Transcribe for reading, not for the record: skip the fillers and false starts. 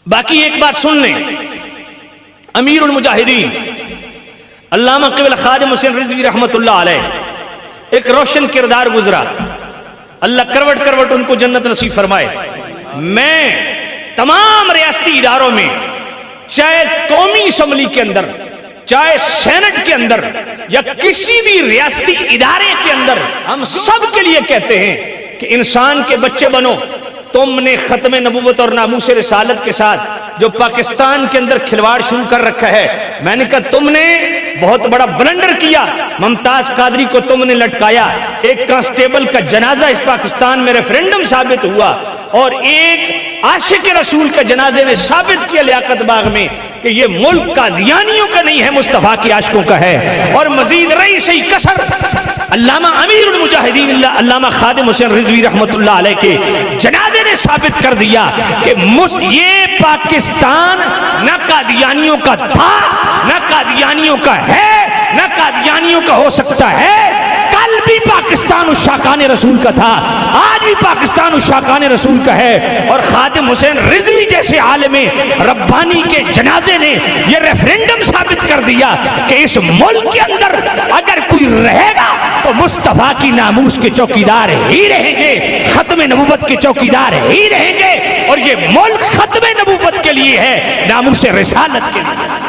باقی ایک بات سن لیں، امیر المجاہدین علامہ قبلہ خادم حسین رضوی رحمت اللہ علیہ ایک روشن کردار گزرا، اللہ کروٹ کروٹ ان کو جنت نصیب فرمائے۔ میں تمام ریاستی اداروں میں، چاہے قومی اسمبلی کے اندر، چاہے سینٹ کے اندر، یا کسی بھی ریاستی ادارے کے اندر، ہم سب کے لیے کہتے ہیں کہ انسان کے بچے بنو۔ تم نے ختم نبوت اور ناموس رسالت کے ساتھ جو پاکستان کے اندر کھلواڑ شروع کر رکھا ہے، میں نے کہا تم نے بہت بڑا بلنڈر کیا۔ ممتاز قادری کو تم نے لٹکایا، ایک کانسٹیبل کا جنازہ اس پاکستان میں ریفرینڈم ثابت ہوا، اور ایک عاشق رسول کا جنازے نے ثابت کیا لیاقت باغ میں کہ یہ ملک قادیانیوں کا نہیں ہے، مصطفیٰ کی عاشقوں کا ہے۔ اور مزید رہی صحیح کسر علامہ امیر المجاہدین علامہ خادم حسین رضوی رحمت اللہ علیہ کے جنازے نے ثابت کر دیا کہ یہ پاکستان نہ قادیانیوں کا تھا، نہ قادیانیوں کا ہے، نہ قادیانیوں کا ہو سکتا ہے۔ کل بھی پاکستان عشاقان رسول کا تھا، آج بھی پاکستان عشاقان رسول کا ہے۔ اور خادم حسین رضوی جیسے عالم ربانی کے جنازے نے یہ ریفرینڈم ثابت کر دیا کہ اس ملک کے اندر اگر کوئی رہے گا تو مصطفیٰ کی ناموس کے چوکیدار ہی رہیں گے، ختم نبوت کے چوکیدار ہی رہیں گے، اور یہ ملک ختم نبوت کے لیے ہے، ناموس رسالت کے لیے۔